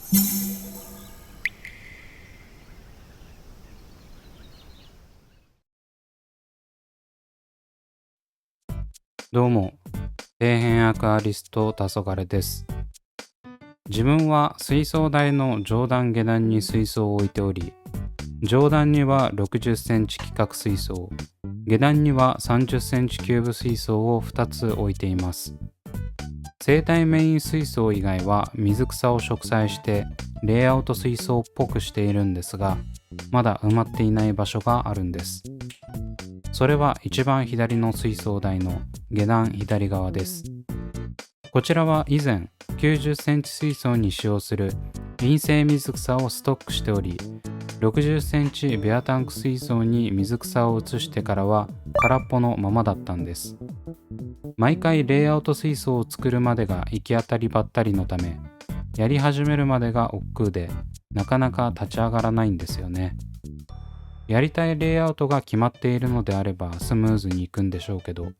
どうも、底辺アクアリスト黄昏です。自分は水槽台の上段下段に水槽を置いており、上段には60センチ規格水槽、下段には30センチキューブ水槽を2つ置いています。生態メイン水槽以外は水草を植栽してレイアウト水槽っぽくしているんですが、まだ埋まっていない場所があるんです。それは一番左の水槽台の下段左側です。こちらは以前90センチ水槽に使用する輪生水草をストックしており、60センチベアタンク水槽に水草を移してからは空っぽのままだったんです。毎回レイアウト水槽を作るまでが行き当たりばったりのため、やり始めるまでが億劫でなかなか立ち上がらないんですよね。やりたいレイアウトが決まっているのであればスムーズにいくんでしょうけど、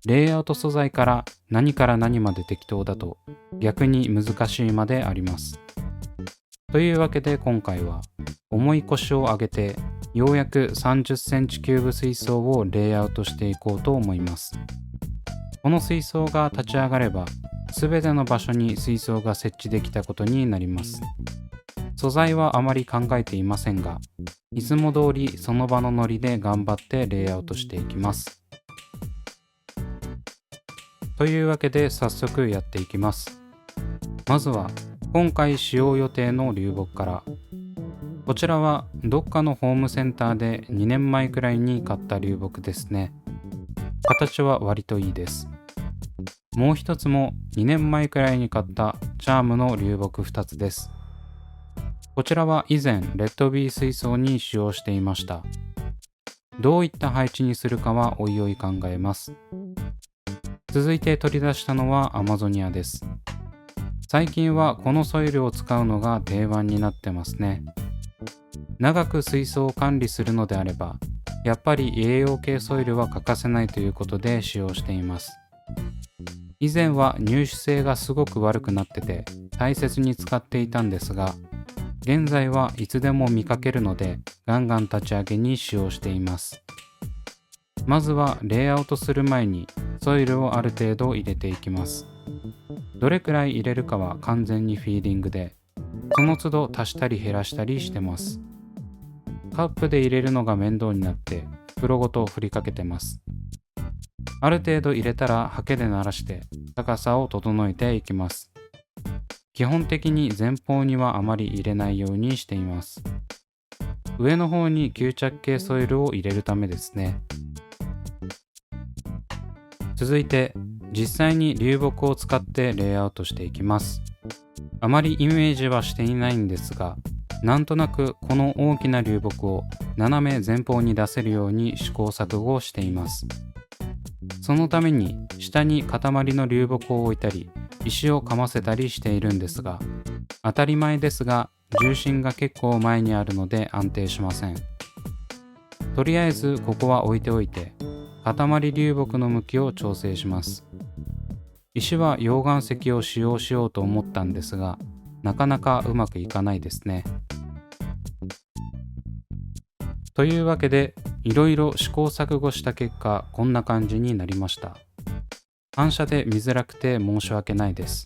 レイアウト素材から何まで適当だと逆に難しいまであります。というわけで今回は重い腰を上げてようやく30センチキューブ水槽をレイアウトしていこうと思います。この水槽が立ち上がれば全ての場所に水槽が設置できたことになります。素材はあまり考えていませんが、いつも通りその場のノリで頑張ってレイアウトしていきます。というわけで早速やっていきます。まずは今回使用予定の流木から。こちらはどっかのホームセンターで2年前くらいに買った流木ですね。形は割といいです。もう一つも2年前くらいに買ったチャームの流木2つです。こちらは以前レッドビー水槽に使用していました。どういった配置にするかはおいおい考えます。続いて取り出したのはアマゾニアです。最近はこのソイルを使うのが定番になってますね。長く水槽を管理するのであれば、やっぱり栄養系ソイルは欠かせないということで使用しています。以前は入手性がすごく悪くなってて大切に使っていたんですが、現在はいつでも見かけるのでガンガン立ち上げに使用しています。まずはレイアウトする前にソイルをある程度入れていきます。どれくらい入れるかは完全にフィーリングで、その都度足したり減らしたりしてます。カップで入れるのが面倒になって袋ごと振りかけてます。ある程度入れたらハケで鳴らして高さを整えていきます。基本的に前方にはあまり入れないようにしています。上の方に吸着系ソイルを入れるためですね。続いて実際に流木を使ってレイアウトしていきます。あまりイメージはしていないんですが、なんとなくこの大きな流木を斜め前方に出せるように試行錯誤しています。そのために下に塊の流木を置いたり石をかませたりしているんですが、当たり前ですが重心が結構前にあるので安定しません。とりあえずここは置いておいて塊流木の向きを調整します。石は溶岩石を使用しようと思ったんですが、なかなかうまくいかないですね。というわけでいろいろ試行錯誤した結果こんな感じになりました。反射で見づらくて申し訳ないです。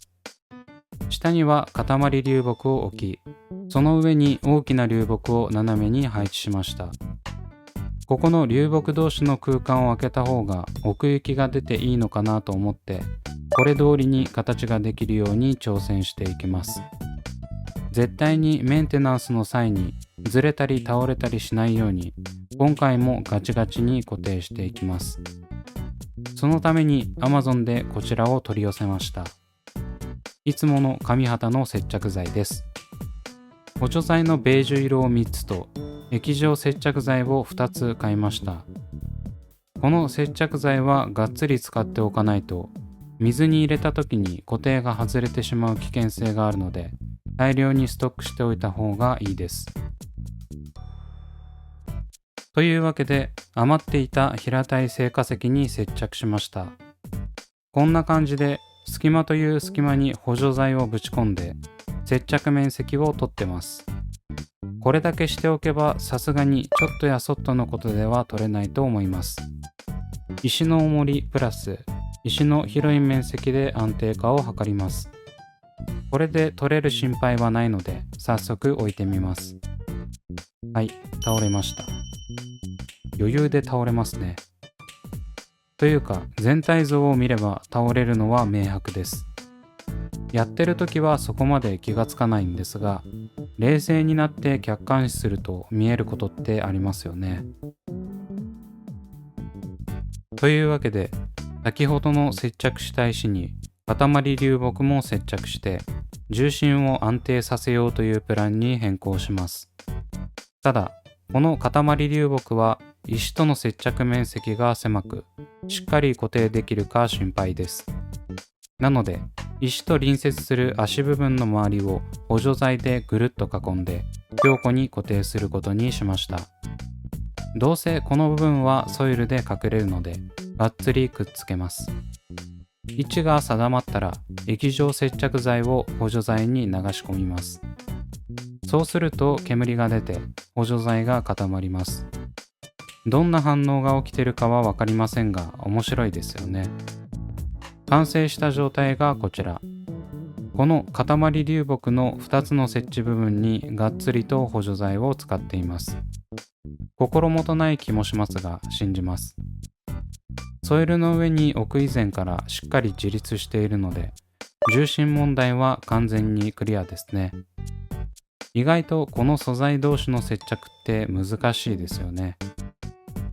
下には塊流木を置き、その上に大きな流木を斜めに配置しました。ここの流木同士の空間を空けた方が奥行きが出ていいのかなと思って、これ通りに形ができるように挑戦していきます。絶対にメンテナンスの際にずれたり倒れたりしないように、今回もガチガチに固定していきます。そのために Amazon でこちらを取り寄せました。いつもの紙旗の接着剤です。補助剤のベージュ色を3つと液状接着剤を2つ買いました。この接着剤はがっつり使っておかないと水に入れた時に固定が外れてしまう危険性があるので、大量にストックしておいた方がいいです。というわけで余っていた平たい製化石に接着しました。こんな感じで隙間という隙間に補助剤をぶち込んで、接着面積を取ってます。これだけしておけばさすがにちょっとやそっとのことでは取れないと思います。石の重りプラス石の広い面積で安定化を図ります。これで取れる心配はないので早速置いてみます。はい、倒れました。余裕で倒れますね。というか全体像を見れば倒れるのは明白です。やってる時はそこまで気がつかないんですが、冷静になって客観視すると見えることってありますよね。というわけで、先ほどの接着した石に塊流木も接着して重心を安定させようというプランに変更します。ただ、この塊流木は石との接着面積が狭く、しっかり固定できるか心配です。なので、石と隣接する足部分の周りを補助材でぐるっと囲んで強固に固定することにしました。どうせこの部分はソイルで隠れるので、がっつりくっつけます。位置が定まったら液状接着剤を補助材に流し込みます。そうすると煙が出て補助材が固まります。どんな反応が起きてるかはわかりませんが面白いですよね。完成した状態がこちら。この塊流木の2つの設置部分にがっつりと補助材を使っています。心もとない気もしますが信じます。ソイルの上に置く以前からしっかり自立しているので、重心問題は完全にクリアですね。意外とこの素材同士の接着って難しいですよね。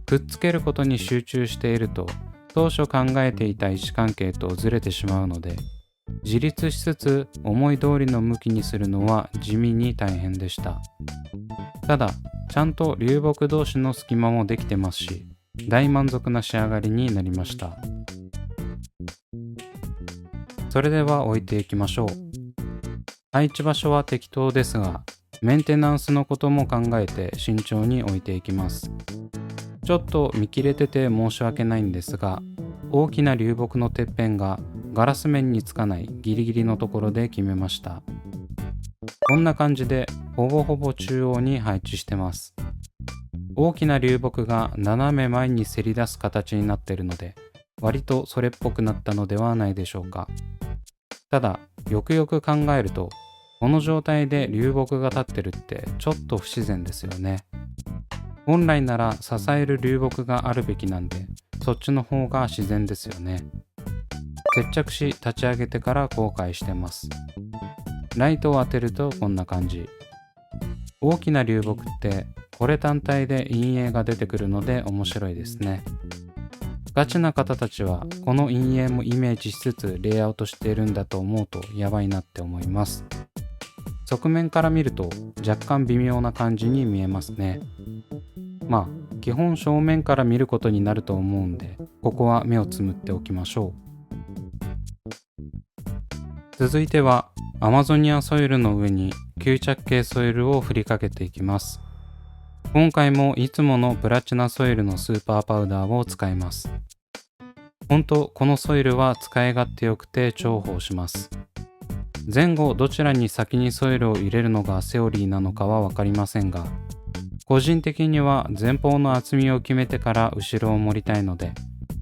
くっつけることに集中していると、当初考えていた位置関係とずれてしまうので、自立しつつ思い通りの向きにするのは地味に大変でした。ただ、ちゃんと流木同士の隙間もできてますし、大満足な仕上がりになりました。それでは置いていきましょう。配置場所は適当ですが、メンテナンスのことも考えて慎重に置いていきます。ちょっと見切れてて申し訳ないんですが、大きな流木のてっぺんがガラス面につかないギリギリのところで決めました。こんな感じでほぼほぼ中央に配置してます。大きな流木が斜め前にせり出す形になっているので、割とそれっぽくなったのではないでしょうか。ただ、よくよく考えると、この状態で流木が立ってるってちょっと不自然ですよね。本来なら支える流木があるべきなんで、そっちの方が自然ですよね。接着し立ち上げてから後悔してます。ライトを当てるとこんな感じ。大きな流木ってこれ単体で陰影が出てくるので面白いですね。ガチな方たちはこの陰影もイメージしつつレイアウトしているんだと思うとやばいなって思います。側面から見ると若干微妙な感じに見えますね。まあ基本正面から見ることになると思うんで、ここは目をつむっておきましょう。続いてはアマゾニアソイルの上に吸着系ソイルを振りかけていきます。今回もいつものプラチナソイルのスーパーパウダーを使います。本当このソイルは使い勝手よくて重宝します。前後どちらに先にソイルを入れるのがセオリーなのかはわかりませんが、個人的には前方の厚みを決めてから後ろを盛りたいので、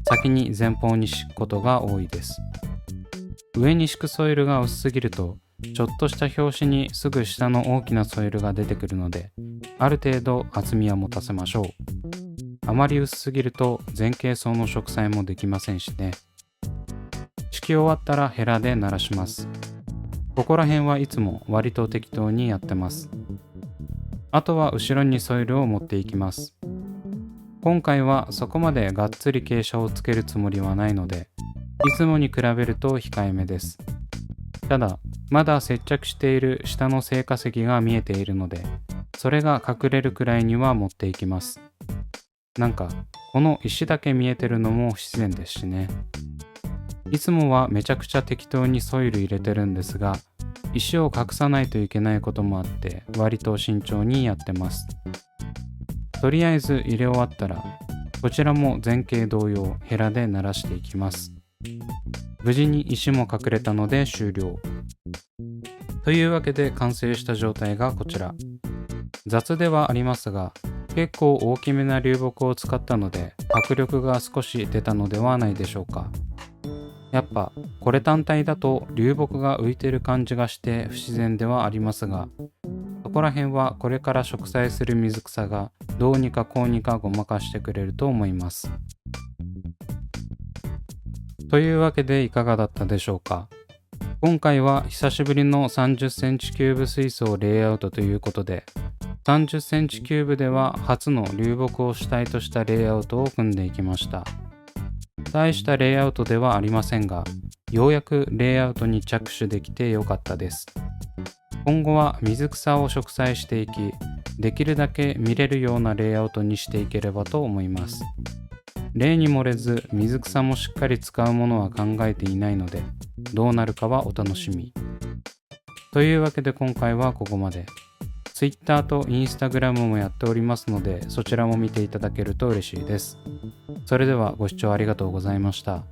先に前方に敷くことが多いです。上に敷くソイルが薄すぎると、ちょっとした拍子にすぐ下の大きなソイルが出てくるので、ある程度厚みは持たせましょう。あまり薄すぎると前傾層の植栽もできませんしね。敷き終わったらヘラで鳴らします。ここら辺はいつも割と適当にやってます。あとは後ろにソイルを持っていきます。今回はそこまでがっつり傾斜をつけるつもりはないので、いつもに比べると控えめです。ただ、まだ接着している下の成果石が見えているので、それが隠れるくらいには持っていきます。なんか、この石だけ見えてるのも不自然ですしね。いつもはめちゃくちゃ適当にソイル入れてるんですが、石を隠さないといけないこともあって割と慎重にやってます。とりあえず入れ終わったら、こちらも前傾同様ヘラで鳴らしていきます。無事に石も隠れたので終了。というわけで完成した状態がこちら。雑ではありますが、結構大きめな流木を使ったので迫力が少し出たのではないでしょうか。やっぱこれ単体だと流木が浮いてる感じがして不自然ではありますが、そこら辺はこれから植栽する水草がどうにかこうにかごまかしてくれると思います。というわけでいかがだったでしょうか。今回は久しぶりの30センチキューブ水槽レイアウトということで、30センチキューブでは初の流木を主体としたレイアウトを組んでいきました。大したレイアウトではありませんが、ようやくレイアウトに着手できてよかったです。今後は水草を植栽していき、できるだけ見れるようなレイアウトにしていければと思います。例に漏れず水草もしっかり使うものは考えていないので、どうなるかはお楽しみ。というわけで今回はここまで。Twitter と Instagram もやっておりますので、そちらも見ていただけると嬉しいです。それではご視聴ありがとうございました。